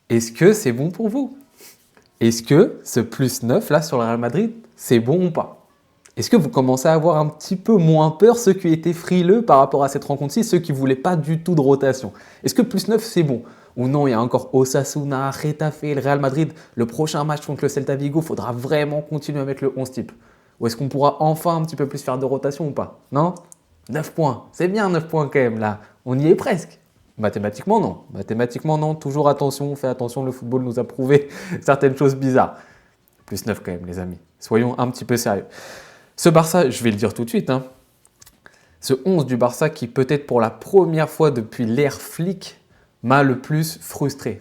Est-ce que c'est bon pour vous? Est-ce que ce plus 9 là sur le Real Madrid, c'est bon ou pas? Est-ce que vous commencez à avoir un petit peu moins peur, ceux qui étaient frileux par rapport à cette rencontre-ci, ceux qui ne voulaient pas du tout de rotation? Est-ce que plus 9 c'est bon? Ou non, il y a encore Osasuna, Getafe, le Real Madrid, le prochain match contre le Celta Vigo, il faudra vraiment continuer à mettre le 11 type? Ou est-ce qu'on pourra enfin un petit peu plus faire de rotation ou pas? Non? 9 points, c'est bien 9 points quand même là, on y est presque. Mathématiquement non, mathématiquement non, toujours attention, fais attention, le football nous a prouvé certaines choses bizarres. Plus 9 quand même les amis, soyons un petit peu sérieux. Ce Barça, je vais le dire tout de suite, hein, ce 11 du Barça qui peut-être pour la première fois depuis l'ère Flick m'a le plus frustré.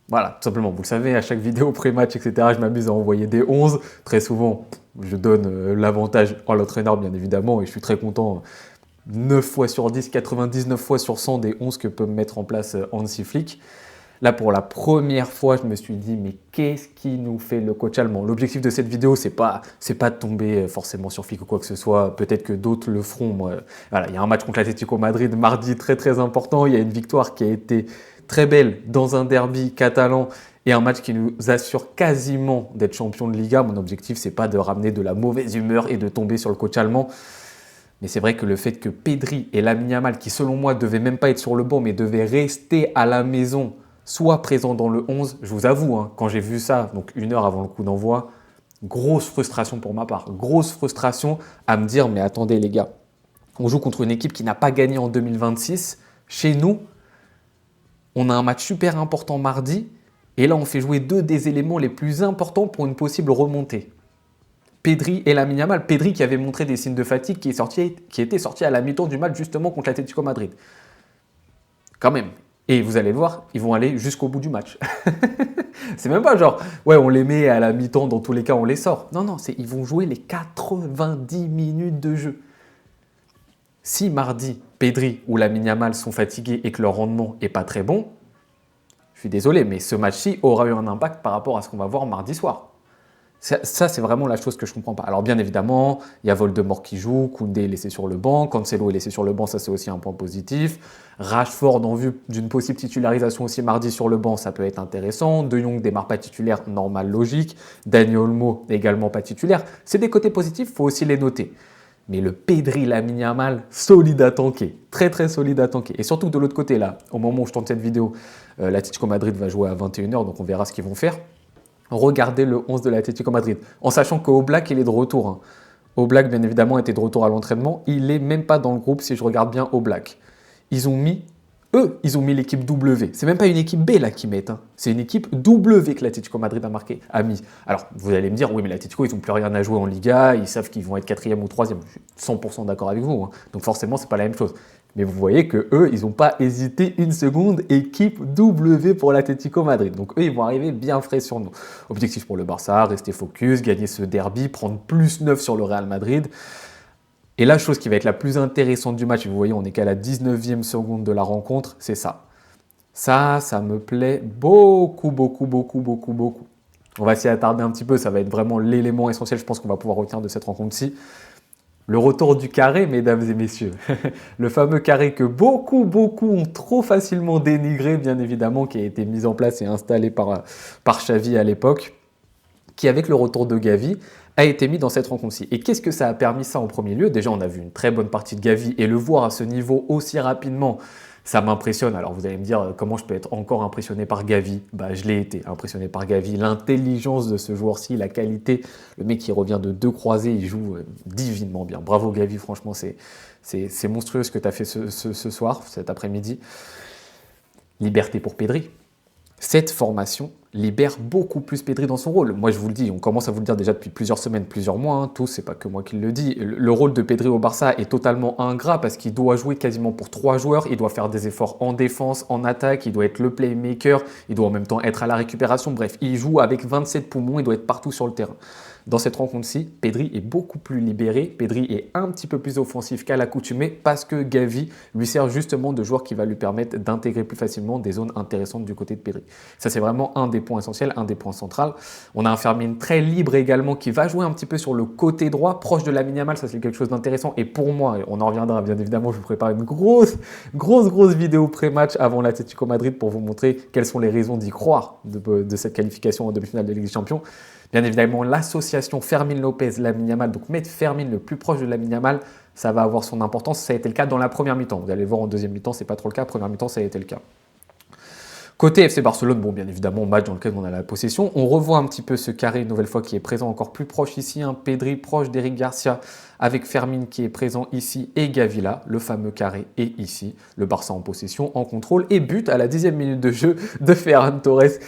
Voilà, tout simplement, vous le savez, à chaque vidéo pré-match, etc., je m'amuse à envoyer des 11. Très souvent, je donne l'avantage à l'entraîneur, bien évidemment, et je suis très content. 9 fois sur 10, 99 fois sur 100 des 11 que peut mettre en place Hansi Flick. Là, pour la première fois, je me suis dit, mais qu'est-ce qui nous fait le coach allemand? L'objectif de cette vidéo, c'est pas de tomber forcément sur Flick ou quoi que ce soit. Peut-être que d'autres le feront. Moi, voilà, il y a un match contre l'Atlético Madrid mardi très très important. Il y a une victoire qui a été très belle dans un derby catalan et un match qui nous assure quasiment d'être champion de Liga. Mon objectif, c'est pas de ramener de la mauvaise humeur et de tomber sur le coach allemand. Mais c'est vrai que le fait que Pedri et Lamine Yamal, qui selon moi ne devaient même pas être sur le banc, mais devaient rester à la maison, soient présents dans le 11, je vous avoue, hein, quand j'ai vu ça, donc 1 heure avant le coup d'envoi, grosse frustration pour ma part. Grosse frustration à me dire, mais attendez les gars, on joue contre une équipe qui n'a pas gagné en 2026. Chez nous, on a un match super important mardi, et là on fait jouer 2 des éléments les plus importants pour une possible remontée. Pedri et Lamine Yamal. Pedri qui avait montré des signes de fatigue, qui était sorti à la mi-temps du match justement contre l'Atlético Madrid. Quand même. Et vous allez le voir, ils vont aller jusqu'au bout du match. C'est même pas genre, ouais, on les met à la mi-temps, dans tous les cas, on les sort. Non, non, ils vont jouer les 90 minutes de jeu. Si mardi, Pedri ou Lamine Yamal sont fatigués et que leur rendement n'est pas très bon, je suis désolé, mais ce match-ci aura eu un impact par rapport à ce qu'on va voir mardi soir. Ça, c'est vraiment la chose que je ne comprends pas. Alors bien évidemment, il y a Voldemort qui joue, Koundé est laissé sur le banc, Cancelo est laissé sur le banc, ça c'est aussi un point positif. Rashford, en vue d'une possible titularisation aussi mardi sur le banc, ça peut être intéressant. De Jong démarre pas titulaire, normal, logique. Dani Olmo également pas titulaire. C'est des côtés positifs, il faut aussi les noter. Mais le Pedri, Lamine Yamal, solide à tanker, très très solide à tanker. Et surtout de l'autre côté là, au moment où je tourne cette vidéo, l'Atlético Madrid va jouer à 21 h, donc on verra ce qu'ils vont faire. Regardez le 11 de l'Atlético Madrid, en sachant qu'Oblak, il est de retour. Hein. Oblak, bien évidemment, était de retour à l'entraînement. Il n'est même pas dans le groupe, si je regarde bien Oblak. Ils ont mis l'équipe W. C'est même pas une équipe B là qu'ils mettent. Hein. C'est une équipe W que l'Atlético Madrid a mis. Alors, vous allez me dire, oui, mais l'Atlético, ils n'ont plus rien à jouer en Liga. Ils savent qu'ils vont être 4e ou 3e. Je suis 100% d'accord avec vous. Hein. Donc forcément, c'est pas la même chose. Mais vous voyez que eux, ils n'ont pas hésité une seconde. Équipe W pour l'Atlético Madrid. Donc eux, ils vont arriver bien frais sur nous. Objectif pour le Barça, rester focus, gagner ce derby, prendre plus 9 sur le Real Madrid. Et la chose qui va être la plus intéressante du match, et vous voyez, on n'est qu'à la 19e seconde de la rencontre, c'est ça. Ça me plaît beaucoup, beaucoup, beaucoup, beaucoup, beaucoup. On va s'y attarder un petit peu, ça va être vraiment l'élément essentiel, je pense qu'on va pouvoir retenir de cette rencontre-ci. Le retour du carré, mesdames et messieurs. Le fameux carré que beaucoup ont trop facilement dénigré, bien évidemment, qui a été mis en place et installé par Xavi à l'époque, qui, avec le retour de Gavi, a été mis dans cette rencontre-ci. Et qu'est-ce que ça a permis ça en premier lieu? Déjà, on a vu une très bonne partie de Gavi et le voir à ce niveau aussi rapidement, ça m'impressionne. Alors vous allez me dire, comment je peux être encore impressionné par Gavi? Bah, je l'ai été impressionné par Gavi. L'intelligence de ce joueur-ci, la qualité. Le mec qui revient de 2 croisés, il joue divinement bien. Bravo Gavi, franchement, c'est monstrueux ce que tu as fait ce soir, cet après-midi. Liberté pour Pedri. Cette formation libère beaucoup plus Pedri dans son rôle. Moi, je vous le dis, on commence à vous le dire déjà depuis plusieurs semaines, plusieurs mois, hein, tous, c'est pas que moi qui le dis. Le rôle de Pedri au Barça est totalement ingrat parce qu'il doit jouer quasiment pour 3 joueurs, il doit faire des efforts en défense, en attaque, il doit être le playmaker, il doit en même temps être à la récupération, bref, il joue avec 27 poumons, il doit être partout sur le terrain. Dans cette rencontre-ci, Pedri est beaucoup plus libéré, Pedri est un petit peu plus offensif qu'à l'accoutumée parce que Gavi lui sert justement de joueur qui va lui permettre d'intégrer plus facilement des zones intéressantes du côté de Pedri. Ça, c'est vraiment un des points essentiels, un des points centraux. On a un Fermin très libre également qui va jouer un petit peu sur le côté droit, proche de Lamine Yamal, ça c'est quelque chose d'intéressant. Et pour moi, on en reviendra bien évidemment, je vous prépare une grosse vidéo pré-match avant l'Atlético Madrid pour vous montrer quelles sont les raisons d'y croire de cette qualification en demi-finale de Ligue des Champions. Bien évidemment, l'association Fermin Lopez-Lamine Yamal, donc mettre Fermin le plus proche de Lamine Yamal, ça va avoir son importance. Ça a été le cas dans la première mi-temps. Vous allez le voir en deuxième mi-temps, c'est pas trop le cas. Première mi-temps, ça a été le cas. Côté FC Barcelone, bon, bien évidemment, match dans lequel on a la possession. On revoit un petit peu ce carré, une nouvelle fois, qui est présent encore plus proche ici. Pedri proche d'Eric Garcia, avec Fermin qui est présent ici, et Gavi là. Le fameux carré est ici. Le Barça en possession, en contrôle, et but à la 10e minute de jeu de Ferran Torres,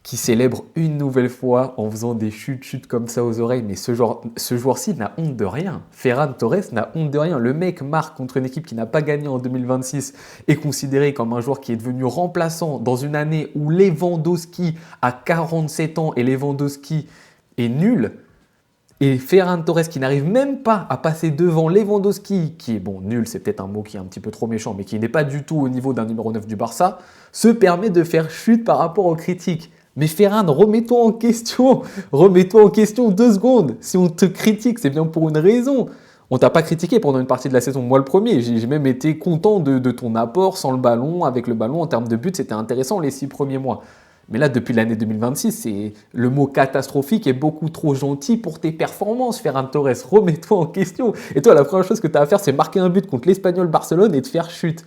qui célèbre une nouvelle fois en faisant des chutes comme ça aux oreilles. Mais ce joueur-ci n'a honte de rien. Ferran Torres n'a honte de rien. Le mec marque contre une équipe qui n'a pas gagné en 2026, est considéré comme un joueur qui est devenu remplaçant dans une année où Lewandowski a 47 ans et Lewandowski est nul. Et Ferran Torres qui n'arrive même pas à passer devant Lewandowski, qui est, bon, nul, c'est peut-être un mot qui est un petit peu trop méchant, mais qui n'est pas du tout au niveau d'un numéro 9 du Barça, se permet de faire chute par rapport aux critiques. Mais Ferran, remets-toi en question 2 secondes. Si on te critique, c'est bien pour une raison. On t'a pas critiqué pendant une partie de la saison, moi le premier. J'ai même été content de ton apport sans le ballon, avec le ballon. En termes de but, c'était intéressant les 6 premiers mois. Mais là, depuis l'année 2026, le mot catastrophique est beaucoup trop gentil pour tes performances, Ferran Torres. Remets-toi en question. Et toi, la première chose que tu as à faire, c'est marquer un but contre l'Espagnol Barcelone et te faire chute.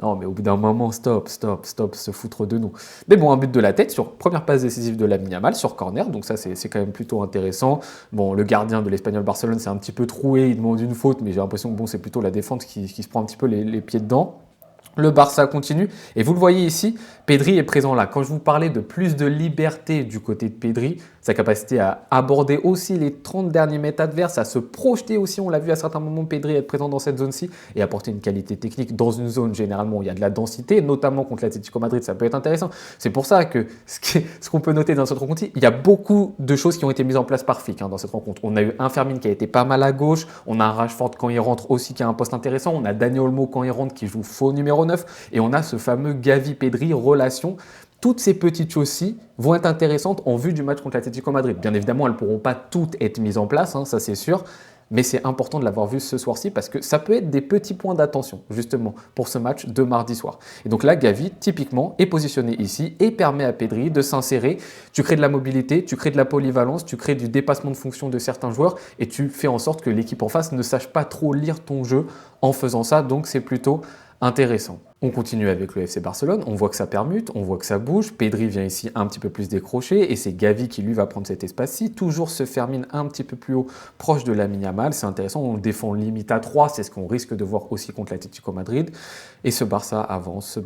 Non, mais au bout d'un moment, stop, se foutre de nous. Mais bon, un but de la tête sur première passe décisive de Lamine Yamal sur corner, donc ça c'est quand même plutôt intéressant. Bon, le gardien de l'Espagnol Barcelone c'est un petit peu troué, il demande une faute, mais j'ai l'impression que bon, c'est plutôt la défense qui se prend un petit peu les pieds dedans. Le Barça continue, et vous le voyez ici, Pedri est présent là. Quand je vous parlais de plus de liberté du côté de Pedri, sa capacité à aborder aussi les 30 derniers mètres adverses, à se projeter aussi, on l'a vu à certains moments, Pedri être présent dans cette zone-ci, et apporter une qualité technique dans une zone généralement où il y a de la densité, notamment contre l'Atlético Madrid, ça peut être intéressant. C'est pour ça que ce qu'on peut noter dans cette rencontre, il y a beaucoup de choses qui ont été mises en place par Flick dans cette rencontre. On a eu un Fermin qui a été pas mal à gauche, on a un Rashford quand il rentre aussi qui a un poste intéressant, on a Dani Olmo quand il rentre qui joue faux numéro 9, et on a ce fameux Gavi-Pedri relation. Toutes ces petites choses-ci vont être intéressantes en vue du match contre l'Atlético Madrid. Bien évidemment, elles ne pourront pas toutes être mises en place, ça c'est sûr, mais c'est important de l'avoir vu ce soir-ci parce que ça peut être des petits points d'attention, justement, pour ce match de mardi soir. Et donc là, Gavi, typiquement, est positionné ici et permet à Pedri de s'insérer. Tu crées de la mobilité, tu crées de la polyvalence, tu crées du dépassement de fonction de certains joueurs et tu fais en sorte que l'équipe en face ne sache pas trop lire ton jeu en faisant ça, donc c'est plutôt intéressant. On continue avec le FC Barcelone, on voit que ça permute, on voit que ça bouge, Pedri vient ici un petit peu plus décrocher et c'est Gavi qui lui va prendre cet espace-ci, toujours se Fermin un petit peu plus haut, proche de Lamine Yamal, c'est intéressant, on défend limite à 3, c'est ce qu'on risque de voir aussi contre l'Atlético Madrid, et ce Barça avance,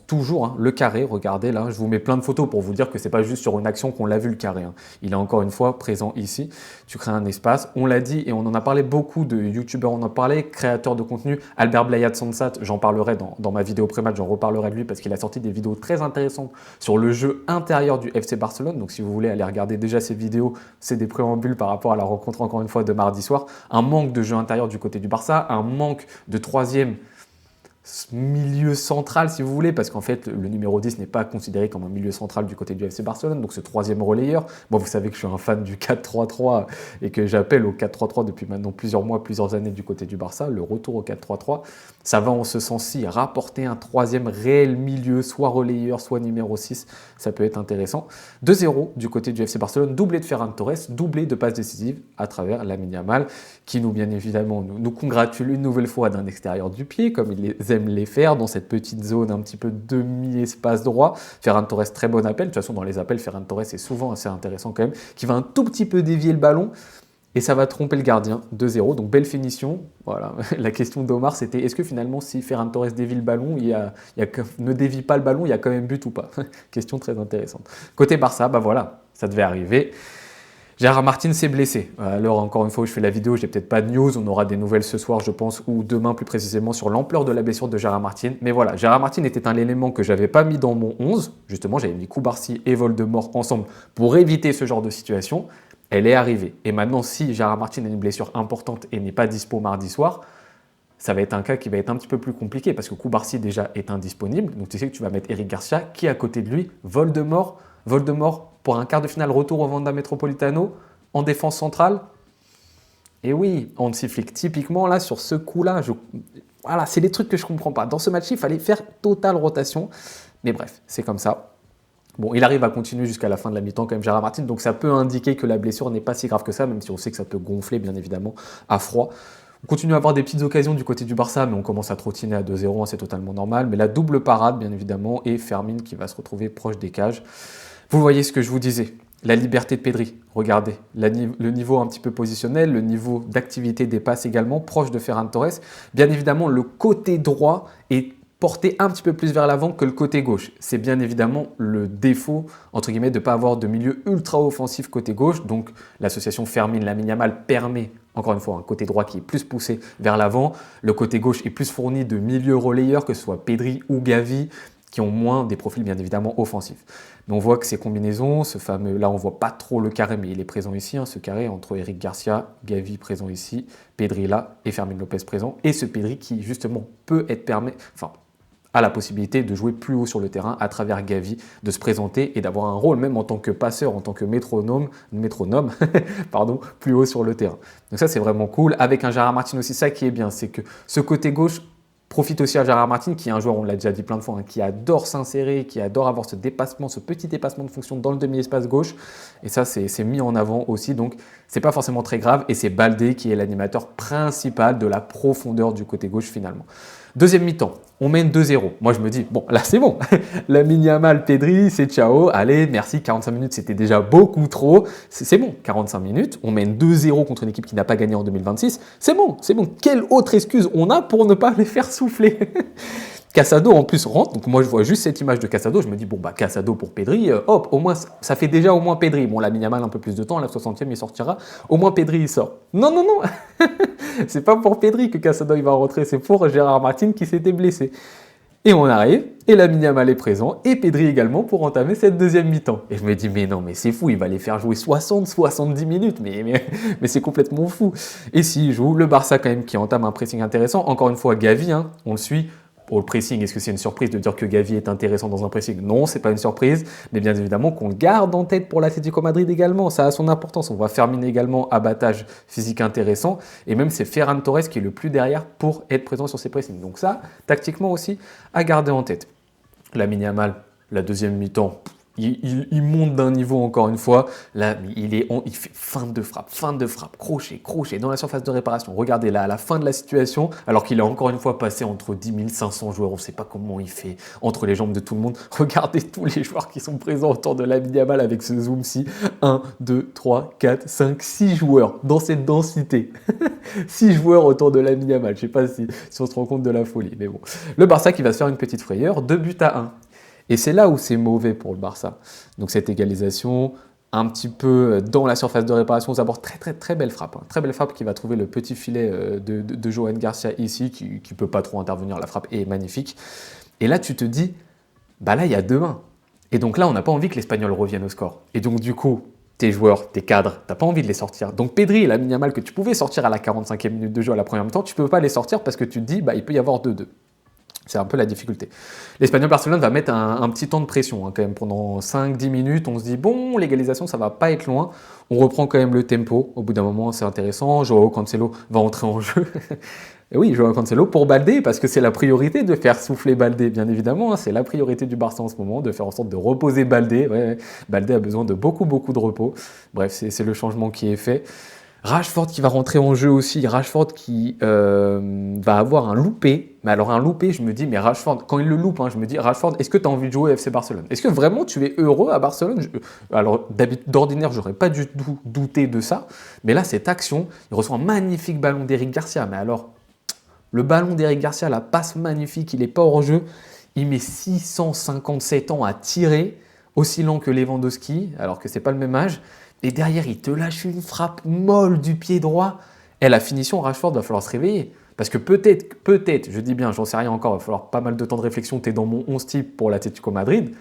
toujours le carré, regardez là, je vous mets plein de photos pour vous dire que c'est pas juste sur une action qu'on l'a vu le carré, il est encore une fois présent ici, tu crées un espace, on l'a dit et on en a parlé beaucoup de youtubeurs, on en parlait, créateurs de contenu, Albert Blayat Sansat, j'en parlerai dans ma vidéo pré-match, j'en reparlerai de lui parce qu'il a sorti des vidéos très intéressantes sur le jeu intérieur du FC Barcelone. Donc si vous voulez aller regarder déjà ces vidéos, c'est des préambules par rapport à la rencontre encore une fois de mardi soir. Un manque de jeu intérieur du côté du Barça, un manque de troisième milieu central si vous voulez, parce qu'en fait le numéro 10 n'est pas considéré comme un milieu central du côté du FC Barcelone, donc ce troisième relayeur. Bon, vous savez que je suis un fan du 4-3-3 et que j'appelle au 4-3-3 depuis maintenant plusieurs mois, plusieurs années du côté du Barça, le retour au 4-3-3, ça va en ce sens-ci, rapporter un troisième réel milieu, soit relayeur, soit numéro 6, ça peut être intéressant. 2-0 du côté du FC Barcelone, doublé de Ferran Torres, doublé de passes décisives à travers Lamine Yamal, qui nous bien évidemment nous congratule une nouvelle fois d'un extérieur du pied, comme il aime les faire dans cette petite zone un petit peu demi-espace droit. Ferran Torres, très bon appel. De toute façon, dans les appels, Ferran Torres est souvent assez intéressant quand même, qui va un tout petit peu dévier le ballon et ça va tromper le gardien. 2-0, donc belle finition. Voilà. La question d'Omar, c'était est-ce que finalement, si Ferran Torres dévie le ballon, ne dévie pas le ballon, il y a quand même but ou pas? Question très intéressante. Côté Barça, bah voilà, ça devait arriver. Gérard Martin s'est blessé. Alors encore une fois où je fais la vidéo, j'ai peut-être pas de news, on aura des nouvelles ce soir je pense, ou demain plus précisément sur l'ampleur de la blessure de Gérard Martin. Mais voilà, Gérard Martin était un élément que j'avais pas mis dans mon 11. Justement, j'avais mis Cubarsí et Voldemort ensemble pour éviter ce genre de situation. Elle est arrivée. Et maintenant, si Gérard Martin a une blessure importante et n'est pas dispo mardi soir, ça va être un cas qui va être un petit peu plus compliqué parce que Cubarsí déjà est indisponible. Donc tu sais que tu vas mettre Eric Garcia qui à côté de lui, Voldemort Voldemort pour un quart de finale retour au Wanda Metropolitano en défense centrale. Et oui, Hansi Flick, typiquement là sur ce coup-là, voilà, c'est des trucs que je ne comprends pas. Dans ce match, il fallait faire totale rotation. Mais bref, c'est comme ça. Bon, il arrive à continuer jusqu'à la fin de la mi-temps quand même, Gérard Martin, donc ça peut indiquer que la blessure n'est pas si grave que ça, même si on sait que ça peut gonfler bien évidemment à froid. On continue à avoir des petites occasions du côté du Barça, mais on commence à trottiner à 2-0, hein, c'est totalement normal. Mais la double parade, bien évidemment, et Fermin qui va se retrouver proche des cages. Vous voyez ce que je vous disais, la liberté de Pedri, regardez, le niveau un petit peu positionnel, le niveau d'activité des passes également, proche de Ferran Torres. Bien évidemment, le côté droit est porté un petit peu plus vers l'avant que le côté gauche. C'est bien évidemment le défaut, entre guillemets, de ne pas avoir de milieu ultra offensif côté gauche. Donc l'association Fermin-Lamine Yamal permet, encore une fois, un côté droit qui est plus poussé vers l'avant. Le côté gauche est plus fourni de milieux relayeurs, que ce soit Pedri ou Gavi, qui ont moins des profils bien évidemment offensifs. Mais on voit que ces combinaisons, ce fameux, là on voit pas trop le carré, mais il est présent ici, hein, ce carré entre Eric Garcia, Gavi présent ici, Pedri là et Fermin Lopez présent, et ce Pedri qui justement peut être a la possibilité de jouer plus haut sur le terrain à travers Gavi, de se présenter et d'avoir un rôle même en tant que passeur, en tant que métronome pardon, plus haut sur le terrain. Donc ça c'est vraiment cool. Avec un Gérard Martin aussi, ça qui est bien, c'est que ce côté gauche profite aussi à Gérard Martin, qui est un joueur, on l'a déjà dit plein de fois, hein, qui adore s'insérer, qui adore avoir ce dépassement, ce petit dépassement de fonction dans le demi-espace gauche. Et ça, c'est mis en avant aussi. Donc, c'est pas forcément très grave. Et c'est Baldé qui est l'animateur principal de la profondeur du côté gauche finalement. Deuxième mi-temps, on mène 2-0. Moi, je me dis, bon, là, c'est bon. Lamine Yamal, Pedri, c'est ciao. Allez, merci, 45 minutes, c'était déjà beaucoup trop. C'est bon, 45 minutes. On mène 2-0 contre une équipe qui n'a pas gagné en 2026. C'est bon, c'est bon. Quelle autre excuse on a pour ne pas les faire souffler? Casado en plus rentre, donc moi je vois juste cette image de Casado, je me dis bon bah Casado pour Pedri, hop, au moins ça fait déjà au moins Pedri. Bon, Lamine Yamal un peu plus de temps, à la 60e il sortira, au moins Pedri il sort. Non, non, non, c'est pas pour Pedri que Casado il va rentrer, c'est pour Gérard Martin qui s'était blessé. Et on arrive, et Lamine Yamal est présent, et Pedri également pour entamer cette deuxième mi-temps. Et je me dis, mais non, mais c'est fou, il va les faire jouer 70 minutes, mais c'est complètement fou. Et s'il joue, le Barça quand même qui entame un pressing intéressant, encore une fois Gavi, hein, on le suit. Pour le pressing, est-ce que c'est une surprise de dire que Gavi est intéressant dans un pressing? Non, c'est pas une surprise, mais bien évidemment qu'on le garde en tête pour l'Atlético Madrid également, ça a son importance. On va Fermin également, abattage physique intéressant, et même c'est Ferran Torres qui est le plus derrière pour être présent sur ces pressings. Donc ça, tactiquement aussi, à garder en tête. Lamine Yamal, la deuxième mi-temps, il monte d'un niveau encore une fois. Là, il fait fin de frappe, crochet, dans la surface de réparation. Regardez là, à la fin de la situation, alors qu'il est encore une fois passé entre 10 500 joueurs, on ne sait pas comment il fait, entre les jambes de tout le monde. Regardez tous les joueurs qui sont présents autour de Lamine Yamal avec ce zoom-ci. 1, 2, 3, 4, 5, 6 joueurs dans cette densité. 6 joueurs autour de Lamine Yamal. Je ne sais pas si on se rend compte de la folie, mais bon. Le Barça qui va se faire une petite frayeur, 2-1. Et c'est là où c'est mauvais pour le Barça. Donc cette égalisation, un petit peu dans la surface de réparation, aux abords, très belle frappe. Hein. Très belle frappe qui va trouver le petit filet de Johan Garcia ici, qui ne peut pas trop intervenir. La frappe est magnifique. Et là, tu te dis, bah là, il y a 2-1. Et donc là, on n'a pas envie que l'Espagnol revienne au score. Et donc du coup, tes joueurs, tes cadres, t'as pas envie de les sortir. Donc Pedri et Lamine Yamal, que tu pouvais sortir à la 45e minute de jeu à la première mi-temps, tu ne peux pas les sortir parce que tu te dis, bah, il peut y avoir 2-2. C'est un peu la difficulté. L'Espagnol Barcelone va mettre un petit temps de pression hein, quand même pendant 5-10 minutes. On se dit bon, l'égalisation ça va pas être loin. On reprend quand même le tempo. Au bout d'un moment, c'est intéressant. Joao Cancelo va entrer en jeu. Et oui, Joao Cancelo pour Baldé, parce que c'est la priorité de faire souffler Baldé, bien évidemment. Hein, c'est la priorité du Barça en ce moment, de faire en sorte de reposer Baldé. Ouais, Baldé a besoin de beaucoup de repos. Bref, c'est le changement qui est fait. Rashford qui va rentrer en jeu aussi, Rashford qui va avoir un loupé. Mais alors un loupé, je me dis, mais Rashford, quand il le loupe, hein, je me dis, Rashford, est-ce que tu as envie de jouer au FC Barcelone? Est-ce que vraiment tu es heureux à Barcelone? Alors d'ordinaire, j'aurais pas du tout douté de ça. Mais là, cette action, il reçoit un magnifique ballon d'Eric Garcia. Mais alors, le ballon d'Eric Garcia, la passe magnifique, il n'est pas hors jeu. Il met 657 ans à tirer, aussi lent que Lewandowski, alors que c'est pas le même âge. Et derrière, il te lâche une frappe molle du pied droit. Et la finition, Rashford, va falloir se réveiller. Parce que peut-être, je dis bien, j'en sais rien encore, il va falloir pas mal de temps de réflexion. Tu es dans mon 11 type pour l'Atlético Madrid.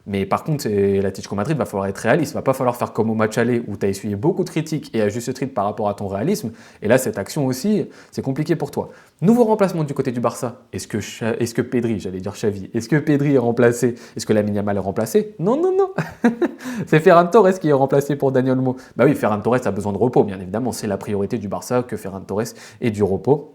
Mais par contre, l'Atlético Madrid va falloir être réaliste. Il va pas falloir faire comme au match aller où tu as essuyé beaucoup de critiques et à juste titre par rapport à ton réalisme. Et là, cette action aussi, c'est compliqué pour toi. Nouveau remplacement du côté du Barça. Est-ce que Pedri, j'allais dire Xavi, est-ce que Pedri est remplacé? Est-ce que Lamine Yamal est remplacé? Non. C'est Ferran Torres qui est remplacé pour Daniel Olmo. Bah oui, Ferran Torres a besoin de repos, bien évidemment. C'est la priorité du Barça que Ferran Torres ait du repos.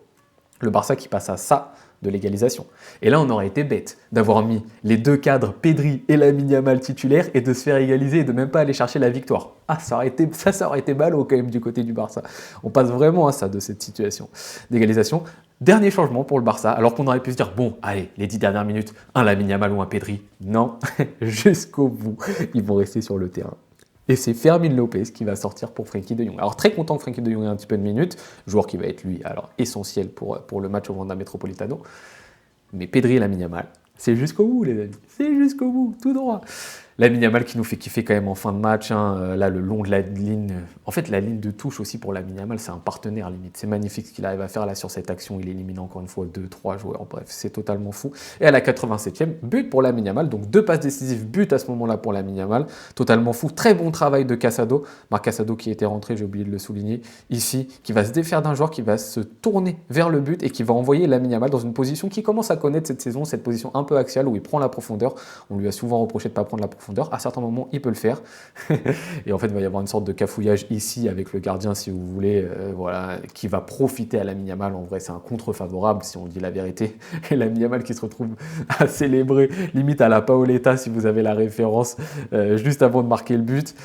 Le Barça qui passe à ça de l'égalisation. Et là, on aurait été bête d'avoir mis les deux cadres, Pedri et Lamine Yamal titulaires, et de se faire égaliser et de même pas aller chercher la victoire. Ah, ça aurait été ballot quand même du côté du Barça. On passe vraiment à ça de cette situation d'égalisation. Dernier changement pour le Barça, alors qu'on aurait pu se dire, bon, allez, les 10 dernières minutes, un Lamine Yamal ou un Pedri. Non, jusqu'au bout, ils vont rester sur le terrain. Et c'est Fermín López qui va sortir pour Frenkie de Jong. Alors très content que Frenkie de Jong ait un petit peu de minutes, joueur qui va être lui alors essentiel pour le match au Wanda Metropolitano. Mais Pedri et Lamine Yamal, c'est jusqu'au bout les amis, c'est jusqu'au bout, tout droit. Lamine Yamal qui nous fait kiffer quand même en fin de match, hein, là le long de la ligne, en fait la ligne de touche aussi pour Lamine Yamal, c'est un partenaire limite, c'est magnifique ce qu'il arrive à faire là sur cette action, il élimine encore une fois 2-3 joueurs, bref c'est totalement fou. Et à la 87e, but pour Lamine Yamal, donc 2 passes décisives, but à ce moment-là pour Lamine Yamal, totalement fou, très bon travail de Casado, Marc Casado qui était rentré, j'ai oublié de le souligner, ici, qui va se défaire d'un joueur, qui va se tourner vers le but et qui va envoyer Lamine Yamal dans une position qu'il commence à connaître cette saison, cette position un peu axiale où il prend la profondeur, on lui a souvent reproché de ne pas prendre la profondeur. À certains moments, il peut le faire. Et en fait, il va y avoir une sorte de cafouillage ici avec le gardien, si vous voulez, voilà, qui va profiter à Lamine Yamal. En vrai, c'est un contre-favorable, si on dit la vérité. Et Lamine Yamal qui se retrouve à célébrer, limite à la Paoletta, si vous avez la référence, juste avant de marquer le but.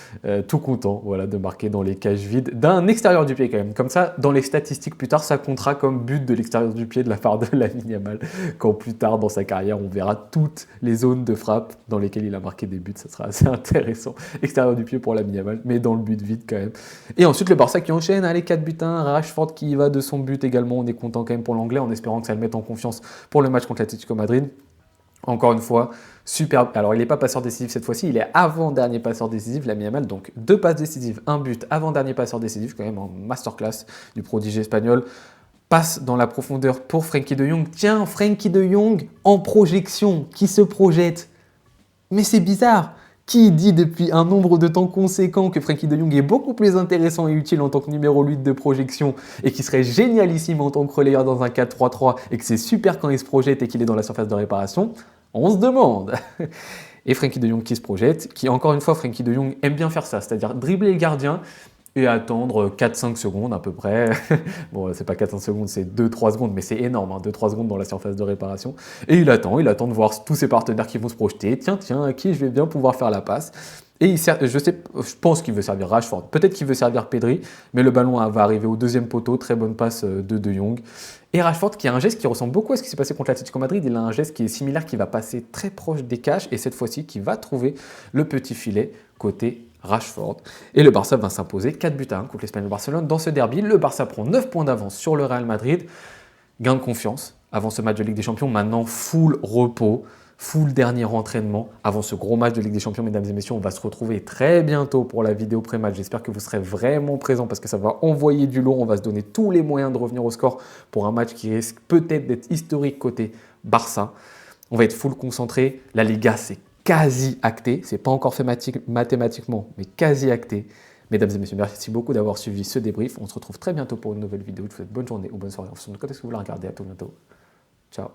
Tout content, voilà, de marquer dans les cages vides, d'un extérieur du pied quand même. Comme ça, dans les statistiques plus tard, ça comptera comme but de l'extérieur du pied de la part de Lamine Yamal. Quand plus tard, dans sa carrière, on verra toutes les zones de frappe dans lesquelles il a marqué des buts. Ça sera assez intéressant. Extérieur du pied pour Lamine Yamal, mais dans le but vide quand même. Et ensuite, le Barça qui enchaîne, allez, 4 buts 1, Rashford qui y va de son but également. On est content quand même pour l'anglais, en espérant que ça le mette en confiance pour le match contre l'Atlético Madrid. Encore une fois, super. Alors, il n'est pas passeur décisif cette fois-ci, il est avant-dernier passeur décisif, Lamine Yamal. Donc, 2 passes décisives, 1 but, avant-dernier passeur décisif, quand même en masterclass du prodige espagnol. Passe dans la profondeur pour Frenkie de Jong. Tiens, Frenkie de Jong en projection, qui se projette. Mais c'est bizarre. Qui dit depuis un nombre de temps conséquent que Frenkie de Jong est beaucoup plus intéressant et utile en tant que numéro 8 de projection et qui serait génialissime en tant que relayeur dans un 4-3-3 et que c'est super quand il se projette et qu'il est dans la surface de réparation? On se demande. Et Frenkie de Jong qui se projette, qui encore une fois, Frenkie de Jong aime bien faire ça, c'est-à-dire dribbler le gardien et attendre 4-5 secondes à peu près. Bon, c'est pas 4-5 secondes, c'est 2-3 secondes, mais c'est énorme, hein, 2-3 secondes dans la surface de réparation. Et il attend de voir tous ses partenaires qui vont se projeter. Tiens, à qui je vais bien pouvoir faire la passe. Et je pense qu'il veut servir Rashford, peut-être qu'il veut servir Pedri, mais le ballon va arriver au deuxième poteau, très bonne passe de Jong. Et Rashford qui a un geste qui ressemble beaucoup à ce qui s'est passé contre l'Atlético Madrid, il a un geste qui est similaire, qui va passer très proche des cages, et cette fois-ci qui va trouver le petit filet côté Rashford. Et le Barça va s'imposer 4 buts à 1 contre l'Espagnol Barcelone dans ce derby. Le Barça prend 9 points d'avance sur le Real Madrid. Gain de confiance avant ce match de Ligue des Champions. Maintenant, full repos, full dernier entraînement avant ce gros match de Ligue des Champions. Mesdames et messieurs, on va se retrouver très bientôt pour la vidéo pré-match. J'espère que vous serez vraiment présents parce que ça va envoyer du lourd. On va se donner tous les moyens de revenir au score pour un match qui risque peut-être d'être historique côté Barça. On va être full concentré. La Liga, c'est quasi acté. C'est pas encore fait mathématiquement, mais quasi acté. Mesdames et messieurs, merci beaucoup d'avoir suivi ce débrief. On se retrouve très bientôt pour une nouvelle vidéo. Je vous souhaite bonne journée ou bonne soirée en fonction de quand est-ce que vous la regardez. À tout bientôt. Ciao.